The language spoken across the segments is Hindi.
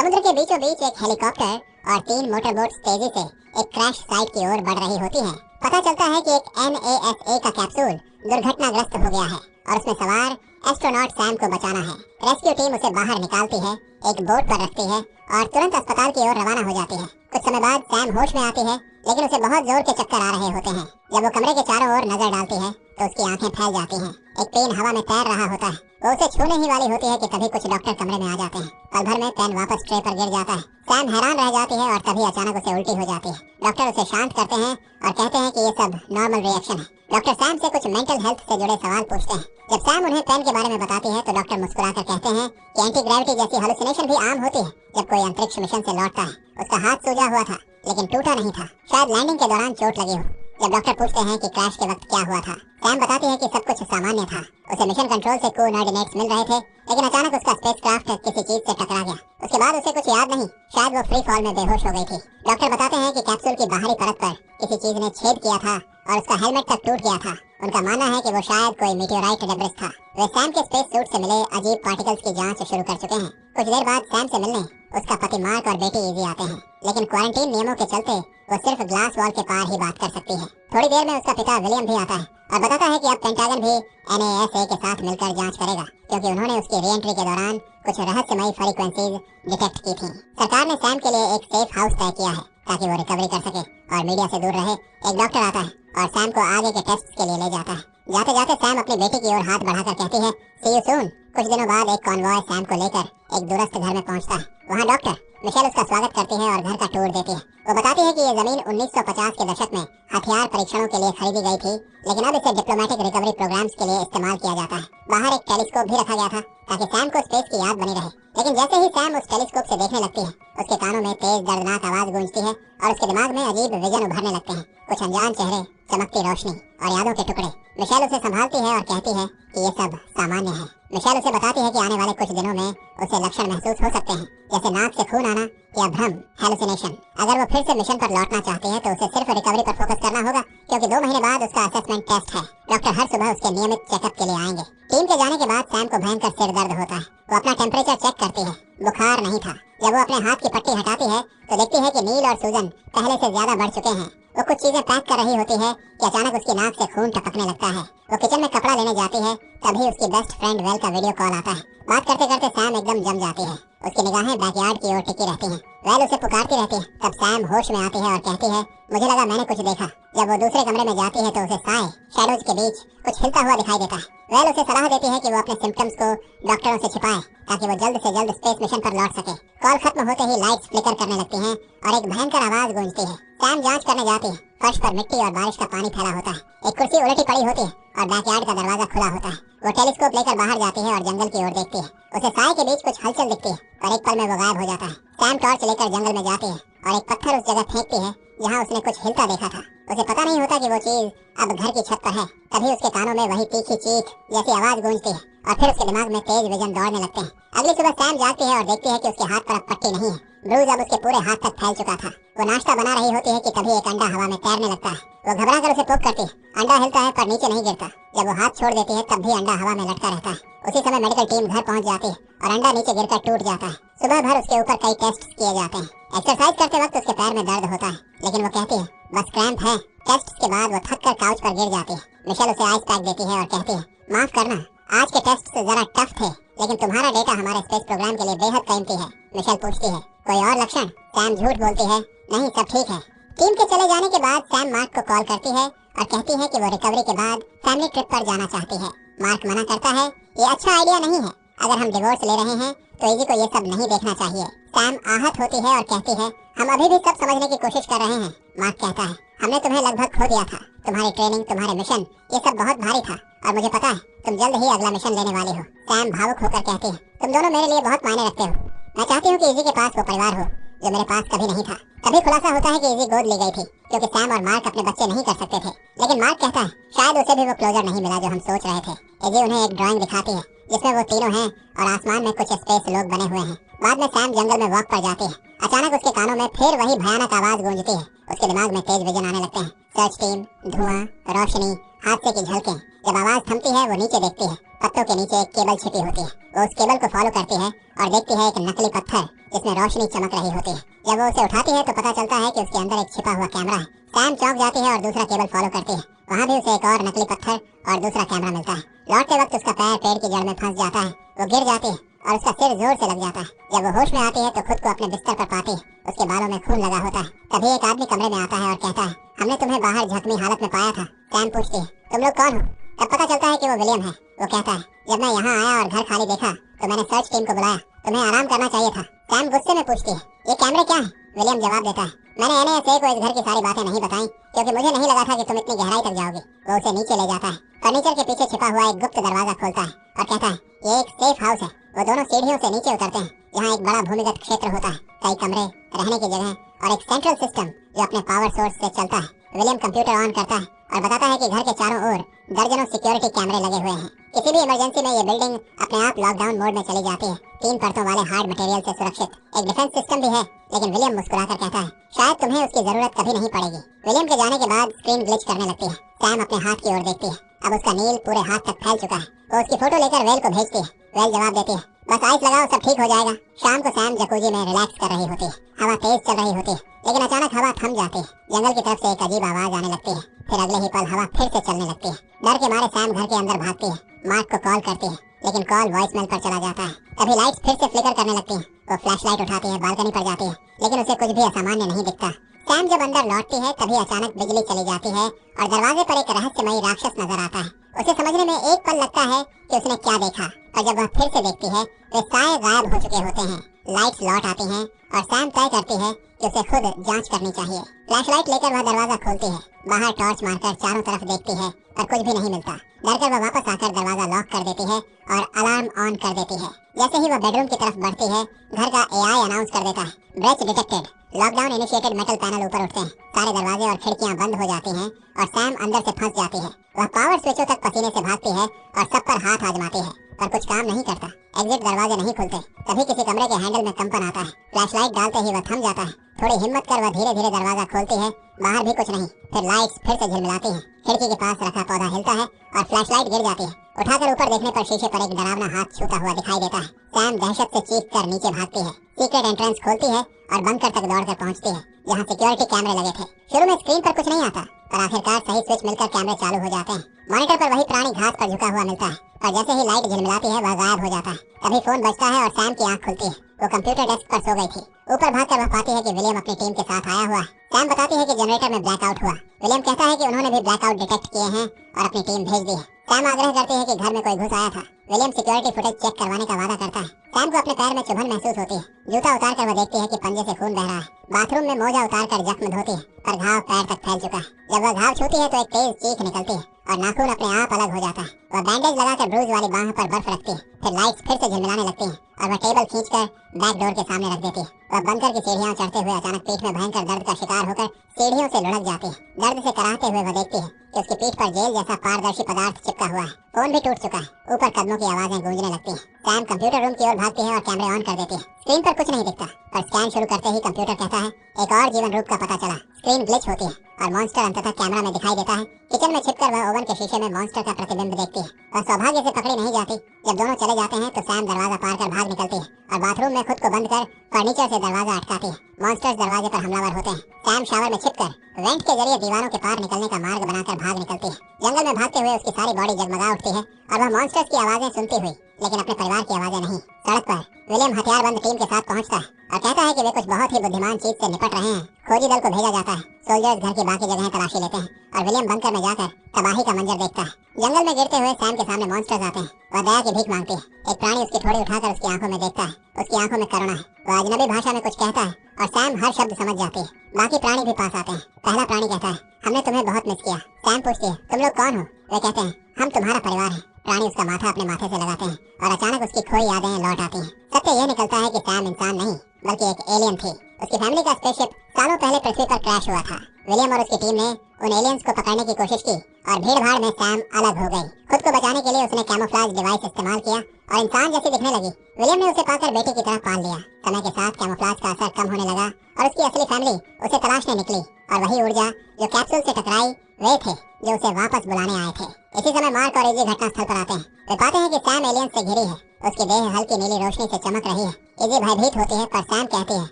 समुद्र के बीचों बीच एक हेलीकॉप्टर और 3 मोटरबोट्स तेजी से एक क्रैश साइट की ओर बढ़ रही होती हैं। पता चलता है कि एक NASA का कैप्सूल दुर्घटनाग्रस्त हो गया है और उसमें सवार एस्ट्रोनॉट सैम को बचाना है। रेस्क्यू टीम उसे बाहर निकालती है, एक बोट पर रखती है और तुरंत अस्पताल की ओर रवाना हो जाती है। कुछ समय बाद सैम होश में आती है, लेकिन उसे बहुत जोर के चक्कर आ रहे होते हैं। जब वो कमरे के चारों ओर नजर डालती है तो उसकी आंखें फैल जाती हैं। एक पेन हवा में तैर रहा होता है। वो उसे छूने ही वाली होती है कि तभी कुछ डॉक्टर कमरे में आ जाते हैं। पल भर में पेन वापस ट्रे पर गिर जाता है। सैम हैरान रह जाती है और तभी अचानक उसे उल्टी हो जाती है। डॉक्टर उसे शांत करते हैं और कहते हैं कि ये सब नॉर्मल रिएक्शन है। डॉक्टर सैम से कुछ मेंटल हेल्थ से जुड़े सवाल पूछते हैं। जब सैम उन्हें पेन के बारे में बताती है तो डॉक्टर मुस्कुराकर कहते हैं कि एंटी ग्रेविटी जैसी हेलुसिनेशन भी आम होती है। जब कोई अंतरिक्ष मिशन से लौटता है, उसका हाथ सूजा हुआ था लेकिन टूटा नहीं था, शायद लैंडिंग के दौरान चोट लगी हो। जब डॉक्टर पूछते हैं कि क्रैश के वक्त क्या हुआ था, सैम बताती है कि सब कुछ सामान्य था। उसे मिशन कंट्रोल से कोऑर्डिनेट्स मिल रहे थे, लेकिन अचानक उसका स्पेसक्राफ्ट किसी चीज से टकरा गया। उसके बाद उसे कुछ याद नहीं, शायद वो फ्री फॉल में बेहोश हो गई थी। डॉक्टर बताते हैं कि कैप्सूल की बाहरी परत पर किसी चीज ने छेद किया था और उसका हेलमेट तक टूट गया था। उनका मानना है कि वो शायद कोई मीटियोराइट डेब्रिस था। वे सैम के स्पेस सूट से मिले अजीब पार्टिकल्स की जांच शुरू कर चुके हैं। कुछ देर बाद सैम से मिलने उसका पति मार्क और बेटी इजी आते हैं, लेकिन क्वारंटीन नियमों के चलते वो सिर्फ ग्लास वॉल के पार ही बात कर सकती है। थोड़ी देर में उसका पिता विलियम भी आता है और बताता है कि अब पेंटागन भी NASA के साथ मिलकर जांच करेगा, क्योंकि उन्होंने उसकी री एंट्री के दौरान कुछ रहस्यमयी फ्रीक्वेंसीज डिटेक्ट की थी। सरकार ने सैम के लिए एक सेफ हाउस तय किया है ताकि वो रिकवरी कर सके और मीडिया से दूर रहे। एक डॉक्टर आता है और सैम को आगे के टेस्ट के लिए ले जाता है। जाते जाते सैम अपनी बेटी की ओर हाथ बढ़ाकर कहती है सी यू सून। कुछ दिनों बाद एक कॉन्वॉय सैम को लेकर एक दूरस्थ घर में पहुंचता है। वहाँ डॉक्टर मिशेल उसका स्वागत करती है और घर का टूर देती है। वो बताती है कि ये जमीन 1950 के दशक में हथियार परीक्षणों के लिए खरीदी गई थी, लेकिन अब इसे डिप्लोमेटिक रिकवरी प्रोग्राम्स के लिए इस्तेमाल किया जाता है। बाहर एक टेलीस्कोप भी रखा गया था ताकि सैम को स्पेस की याद बनी रहे। लेकिन जैसे ही सैम उस टेलीस्कोप से देखने लगती है, उसके कानों में तेज दर्दनाक आवाज गूंजती है और उसके दिमाग में अजीब विजन उभरने लगते हैं। कुछ अनजान चेहरे, चमकती रोशनी और यादों के टुकड़े। मिशेल उसे संभालती है और कहती है कि ये सब सामान्य है। मिशेल उसे बताती है कि आने वाले कुछ दिनों में उसे लक्षण महसूस हो सकते हैं, जैसे नाक से खून आना या भ्रम, हेलुसिनेशन। अगर वो फिर से मिशन पर लौटना चाहती है तो उसे सिर्फ रिकवरी पर फोकस करना होगा, क्योंकि 2 महीने बाद उसका असेसमेंट टेस्ट है। डॉक्टर हर सुबह उसके नियमित चेकअप के लिए आएंगे। टीम के जाने के बाद सैम को भयंकर सिर दर्द होता है। वो अपना टेम्परेचर चेक करती है, बुखार नहीं था। जब वो अपने हाथ की पट्टी हटाती है तो देखती है कि नील और सूजन पहले से ज्यादा बढ़ चुके हैं। वो कुछ चीजें पैक कर रही होती है कि अचानक उसकी नाक से खून टपकने लगता है। वो किचन में कपड़ा लेने जाती है, तभी उसकी बेस्ट फ्रेंड वेल का वीडियो कॉल आता है। बात करते करते सैम एकदम जम जाती है। उसकी निगाहें बैकयार्ड की ओर टिकी रहती हैं। वेल उसे पुकारती रहती है। तब सैम होश में आती है और कहती है मुझे लगा मैंने कुछ देखा। जब वो दूसरे कमरे में जाती है तो उसे साए, शैडोज के बीच कुछ हिलता हुआ दिखाई देता है। वेल उसे सलाह देती है कि वो अपने सिम्टम्स को डॉक्टरों से छिपाए ताकि वो जल्द से जल्द स्पेस मिशन पर लौट सके। कॉल खत्म होते ही लाइट्स फ्लिकर करने लगती हैं और एक भयंकर आवाज गूंजती है। सैम जांच करने जाती है। फर्श पर मिट्टी और बारिश का पानी फैला होता है। एक कुर्सी उलटी पड़ी होती है और बैकयार्ड का दरवाजा खुला होता है। वो टेलीस्कोप लेकर बाहर जाती है और जंगल की ओर देखती है। उसे साए के बीच कुछ हलचल दिखती है और एक पल में वो गायब हो जाता है। सैम टॉर्च लेकर जंगल में जाती है और एक पत्थर उस जगह फेंकती है जहाँ उसने कुछ हिलता देखा था। उसे पता नहीं होता कि वो चीज अब घर की छत पर है। तभी उसके कानों में वही तीखी चीख जैसी आवाज गूंजती है और फिर उसके दिमाग में तेज विजन दौड़ने लगते हैं। अगली सुबह सैम जागती है और देखती है कि उसके हाथ पर अब पट्टी नहीं है। ब्रूज अब उसके पूरे हाथ तक फैल चुका था। वो नाश्ता बना रही होती है कि तभी एक अंडा हवा में तैरने लगता है। वो घबरा कर उसे पोक करती है। अंडा हिलता है पर नीचे नहीं गिरता। जब वो हाथ छोड़ देती है तब भी अंडा हवा में लटका रहता है। उसी समय मेडिकल टीम घर पहुंच जाती है और अंडा नीचे गिरकर टूट जाता है। सुबह भर उसके ऊपर कई टेस्ट किए जाते हैं। एक्सरसाइज करते वक्त उसके पैर में दर्द होता है, लेकिन वो कहती है बस क्रैम्प है। टेस्ट के बाद वो थक कर काउच पर गिर जाती है। मिशेल उसे आइस पैक देती है और कहती है माफ करना, आज के टेस्ट जरा टफ थे, लेकिन तुम्हारा डेटा हमारे स्पेस प्रोग्राम के लिए बेहद कीमती है। मिशेल पूछती है कोई और लक्षण? सैम झूठ बोलती है नहीं, सब ठीक है। टीम के चले जाने के बाद सैम मार्क को कॉल करती है और कहती है कि वो रिकवरी के बाद फैमिली ट्रिप पर जाना चाहती है। मार्क मना करता है, ये अच्छा आइडिया नहीं है। अगर हम डिवोर्स ले रहे हैं तो इजी को ये सब नहीं देखना चाहिए। सैम आहत होती है और कहती है हम अभी भी सब समझने की कोशिश कर रहे हैं। मार्क कहता है हमने तुम्हें लगभग खो दिया था। तुम्हारी ट्रेनिंग, तुम्हारे मिशन, ये सब बहुत भारी था और मुझे पता है तुम जल्द ही अगला मिशन लेने वाले हो। सैम भावुक होकर कहती है तुम दोनों मेरे लिए बहुत मायने रखते हो। मैं चाहती हूँ कि इजी के पास वो परिवार हो जो मेरे पास कभी नहीं था। तभी खुलासा होता है कि इजी गोद ली गई थी क्योंकि सैम और मार्क अपने बच्चे नहीं कर सकते थे। लेकिन मार्क कहता है शायद उसे भी वो क्लोजर नहीं मिला जो हम सोच रहे थे। इजी उन्हें एक ड्राइंग दिखाती है जिसमें वो तीनों हैं और आसमान में कुछ स्पेस लोग बने हुए हैं। बाद में सैम जंगल में वॉक पर जाती है। अचानक उसके कानों में फिर वही भयानक आवाज गूंजती है। उसके दिमाग में तेज विजन आने लगते हैं। सर्च टीम, धुआं, रोशनी, हादसे की झलकें। जब आवाज थमती है वो नीचे देखती है। पत्तों के नीचे एक केबल छिपी होती है। वो उस केबल को फॉलो करती है और देखती है एक नकली पत्थर जिसमें रोशनी चमक रही होती है। जब वो उसे उठाती है तो पता चलता है कि उसके अंदर एक छिपा हुआ कैमरा है। सैम चौंक जाती है और दूसरा केबल फॉलो करती है। वहाँ भी उसे एक और नकली पत्थर और दूसरा कैमरा मिलता है। लौटते वक्त उसका पैर पेड़ की जड़ में फंस जाता है। वो गिर जाती है और उसका सिर जोर से लग जाता है। जब वो होश में आती है तो खुद को अपने बिस्तर पर पाती है। उसके बालों में खून लगा होता है। तभी एक आदमी कमरे में आता है और कहता है, हमने तुम्हें बाहर जख्मी हालत में पाया था। सैम पूछती है, तुम लोग कौन हो? तब पता चलता है कि वो विलियम है। वो कहता है, जब मैं यहाँ आया और घर खाली देखा तो मैंने सर्च टीम को बुलाया। तुम्हें आराम करना चाहिए था। सैम गुस्से में पूछती है, ये कैमरे क्या है? विलियम जवाब देता है, मैंने NSA को इस घर की सारी बातें नहीं बताई क्योंकि मुझे नहीं लगा था कि तुम इतनी गहराई तक जाओगे। वो उसे नीचे ले जाता है। फर्नीचर के पीछे छिपा हुआ एक गुप्त दरवाजा खोलता है और कहता है, ये एक सेफ हाउस है। वो दोनों सीढ़ियों से नीचे उतरते हैं जहाँ एक बड़ा भूमिगत क्षेत्र होता है, कई कमरे, रहने की जगह और एक सेंट्रल सिस्टम जो अपने पावर सोर्स से चलता है। विलियम कंप्यूटर ऑन करता है और बताता है कि घर के चारों ओर दर्जनों सिक्योरिटी कैमरे लगे हुए हैं। किसी भी इमरजेंसी में ये बिल्डिंग अपने आप लॉकडाउन मोड में चली जाती है। 3 परतों वाले हार्ड मटेरियल से सुरक्षित एक डिफेंस सिस्टम भी है। लेकिन विलियम मुस्कुराकर कहता है, शायद तुम्हें उसकी जरूरत कभी नहीं पड़ेगी। विलियम के जाने के बाद स्क्रीन ग्लिच करने लगती है। सैम अपने हाथ की ओर देखती है। अब उसका नील पूरे हाथ तक फैल चुका है। वो उसकी फोटो लेकर वेल को भेजती है। वेल जवाब देती है, बस आइस लगाओ, सब ठीक हो जाएगा। शाम को सैम जकूजी में रिलैक्स कर रही होती है। हवा तेज चल रही होती है, लेकिन अचानक हवा थम जाती है। जंगल की तरफ से एक अजीब आवाज आने लगती है। फिर अगले ही पल हवा फिर से चलने लगती है। डर के मारे सैम घर के अंदर भागती है। मार्क को कॉल करती है, लेकिन कॉल वॉइसमेल पर चला जाता है। तभी लाइट्स फिर से फ्लिकर करने लगती हैं। वो फ्लैशलाइट उठाती है, बालकनी पर जाती है, लेकिन उसे कुछ भी असामान्य नहीं दिखता। सैम जब अंदर लौटती है तभी अचानक बिजली चली जाती है और दरवाजे पर एक रहस्यमयी राक्षस नजर आता है। उसे समझने में एक पल लगता है कि उसने क्या देखा, और जब वह फिर से देखती है वे साए गायब हो चुके होते हैं। लाइट्स लौट आती हैं और सैम तय करती है कि उसे खुद जांच करनी चाहिए। फ्लैशलाइट लेकर वह दरवाजा खोलती है। बाहर टॉर्च मारकर चारों तरफ देखती है पर कुछ भी नहीं मिलता। डरकर वह वापस आकर दरवाजा लॉक कर देती है और अलार्म ऑन कर देती है। जैसे ही वह बेडरूम की तरफ बढ़ती है, घर का AI अनाउंस कर देता है, breach detected. Lockdown initiated metal panel ऊपर उठते हैं। सारे दरवाजे और खिड़कियां बंद हो जाती हैं और सैम अंदर से फंस जाती है। वह पावर स्विचों तक पसीने से भागती है और सब पर हाथ आजमाती है पर कुछ काम नहीं करता। एग्जिट दरवाजे नहीं खुलते। तभी किसी कमरे के हैंडल में कंपन आता है। फ्लैशलाइट डालते ही वह थम जाता है। थोड़ी हिम्मत कर वह धीरे धीरे दरवाजा खोलती है। बाहर भी कुछ नहीं। फिर लाइट्स फिर से झिलमिलाती हैं। खिड़की के पास रखा पौधा हिलता है और फ्लैशलाइट गिर जाती है। उठाकर ऊपर देखने पर शीशे पर एक डरावना हाथ छूता हुआ दिखाई देता है। सैम दहशत से चीख कर नीचे भागती है। सीक्रेट एंट्रेंस खोलती है और बंकर तक दौड़कर पहुंचती है जहां सिक्योरिटी कैमरे लगे थे। शुरू में स्क्रीन पर कुछ नहीं आता पर आखिरकार सही स्विच मिलकर कैमरे चालू हो जाते हैं। मॉनिटर पर वही प्राणी घास पर झुका हुआ मिलता है और जैसे ही लाइट झिलमिलाती है वह गायब हो जाता है। तभी फोन बजता है और सैम की आंख खुलती है। वो कंप्यूटर डेस्क पर सो गई थी। ऊपर भागकर वह पाती है कि विलियम अपनी टीम के साथ आया हुआ है। सैम बताती है कि जनरेटर में ब्लैकआउट हुआ। विलियम कहता है कि उन्होंने भी ब्लैकआउट डिटेक्ट किए हैं और अपनी टीम भेज दी है। सैम आग्रह करती है कि घर में कोई घुस आया था। विलियम सिक्योरिटी फुटेज चेक करवाने का वादा करता है। सैम को अपने पैर में चुभन महसूस होती है। जूता उतार कर वह देखती है कि पंजे से खून बह रहा है। बाथरूम में मोजा उतार कर जख्म धोती है पर घाव पैर तक फैल चुका है। जब वह घाव छूती है तो एक तेज चीख निकलती है और नाखून अपने आप अलग हो जाता है। वह बैंडेज लगाकर ब्रूज वाली बांह पर बर्फ रखती है। फिर लाइट्स फिर से झिलमिलाने लगती हैं और वह टेबल खींचकर बैक डोर के सामने रख देती है। वह बंकर की सीढ़ियां चढ़ते हुए अचानक पीठ में भयंकर दर्द का शिकार होकर सीढ़ियों से लुढ़क जाती है। दर्द से कराहते हुए वह देखती है कि उसकी पीठ पर जेल जैसा पारदर्शी पदार्थ चिपका हुआ है। फोन भी टूट चुका है। ऊपर कदमों की आवाजें गूंजने लगती हैं। सैम कंप्यूटर रूम की ओर भागती है और कैमरे ऑन कर देती है। स्क्रीन पर कुछ नहीं दिखता पर स्कैन शुरू करते ही कंप्यूटर कहता है, एक और जीवन रूप का पता चला। स्क्रीन ग्लिच होती है और मॉन्स्टर अंततः कैमरा में दिखाई देता है। किचन में छिपकर वह ओवन के शीशे में मॉन्स्टर का प्रतिबिंब देखती है। वह सौभाग्य से पकड़ी नहीं जाती। जब दोनों चले जाते हैं तो सैम दरवाजा पार कर भाग निकलती है और बाथरूम में खुद को बंद कर फर्नीचर से दरवाजा अटकाती है। मॉन्स्टर्स दरवाजे पर हमलावर होते हैं। सैम शावर में छिपकर वेंट के जरिए दीवारों के पार निकलने का मार्ग बनाकर भाग निकलती है। जंगल में भागते हुए उसकी सारी बॉडी जगमगा उठती है और वह मॉन्स्टर्स की आवाजें सुनती हुई, लेकिन अपने परिवार की आवाजें नहीं। सड़क पर विलियम हथियारबंद टीम के साथ पहुंचता है और कहता है कि वे कुछ बहुत ही बुद्धिमान चीज से निपट रहे हैं। खोजी दल को भेजा जाता है। सोल्जर्स घर की बाकी जगहें तलाशी लेते हैं और विलियम बंकर में जाकर तबाही का मंजर देखता है। जंगल में गिरते हुए सैम के सामने मॉन्स्टर्स आते हैं। वह दया की भीख मांगती है। एक प्राणी उसकी थोड़ी उठाकर उसकी आंखों में देखता है। उसकी आंखों में करुणा है। वह अजनबी भाषा में कुछ कहता है और सैम हर शब्द समझ जाती है। बाकी प्राणी भी पास आते हैं। पहला प्राणी कहता है, हमने तुम्हें बहुत मिस किया। सैम पूछती है, तुम लोग कौन हो? वे कहते हैं, हम तुम्हारा परिवार हैं। प्राणी उसका माथा अपने माथे से लगाते हैं और अचानक उसकी खोई यादें लौट आती हैं। सत्य यह निकलता है कि सैम इंसान नहीं बल्कि एक एलियन थी। उसकी फैमिली का स्पेसशिप सालों पहले पृथ्वी पर क्रैश हुआ था। विलियम और उसकी टीम ने उन एलियंस को पकड़ने की कोशिश की और भीड़ भाड़ में सैम अलग हो गई। खुद को बचाने के लिए उसने कैमोफ्लेज डिवाइस इस्तेमाल किया और इंसान जैसी दिखने लगी। विलियम ने उसे पाकर बेटे की तरह पाल लिया। समय के साथ कैमोफ्लेज का असर कम होने लगा और उसकी असली फैमिली उसे तलाशने निकली और वही ऊर्जा जो कैप्सूल से टकराई वे थे जो उसे वापस बुलाने आए थे। इसी समय मार्क और इजी घटनास्थल पर आते हैं। वे पाते हैं कि सैम एलियंस से घिरी है। उसकी देह हल्की नीली रोशनी से चमक रही है। इजी भयभीत होती है, पर सैम कहती है,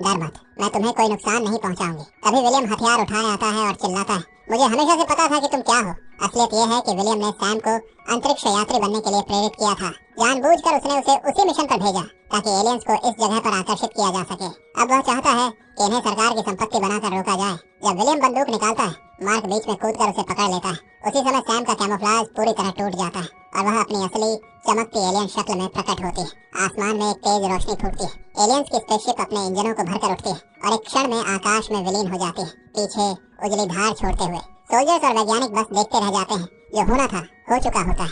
डर मत, मैं तुम्हें कोई नुकसान नहीं पहुंचाऊंगी। तभी विलियम हथियार उठाए आता है और चिल्लाता है, मुझे हमेशा से पता था कि तुम क्या हो। असलियत यह है कि विलियम ने सैम को अंतरिक्ष यात्री बनने के लिए प्रेरित किया था। जानबूझकर उसने उसे उसी मिशन पर भेजा ताकि एलियंस को इस जगह पर आकर्षित किया जा सके। अब वह चाहता है कि इन्हें सरकार की संपत्ति बनाकर रोका जाए। जब विलियम बंदूक निकालता है, मार्क बीच में कूदकर उसे पकड़ लेता है। उसी समय सैम का कैमोफ्लेज पूरी तरह टूट जाता है और वह अपनी असली चमकती एलियन शक्ल में प्रकट होती है। आसमान में एक तेज रोशनी फूटती है। एलियंस की स्पेसशिप अपने इंजनों को भरकर उठती है और एक क्षण में आकाश में विलीन हो जाती है, पीछे उजली धार छोड़ते हुए। सोल्जर्स और वैज्ञानिक बस देखते रह जाते हैं। जो होना था हो चुका होता है।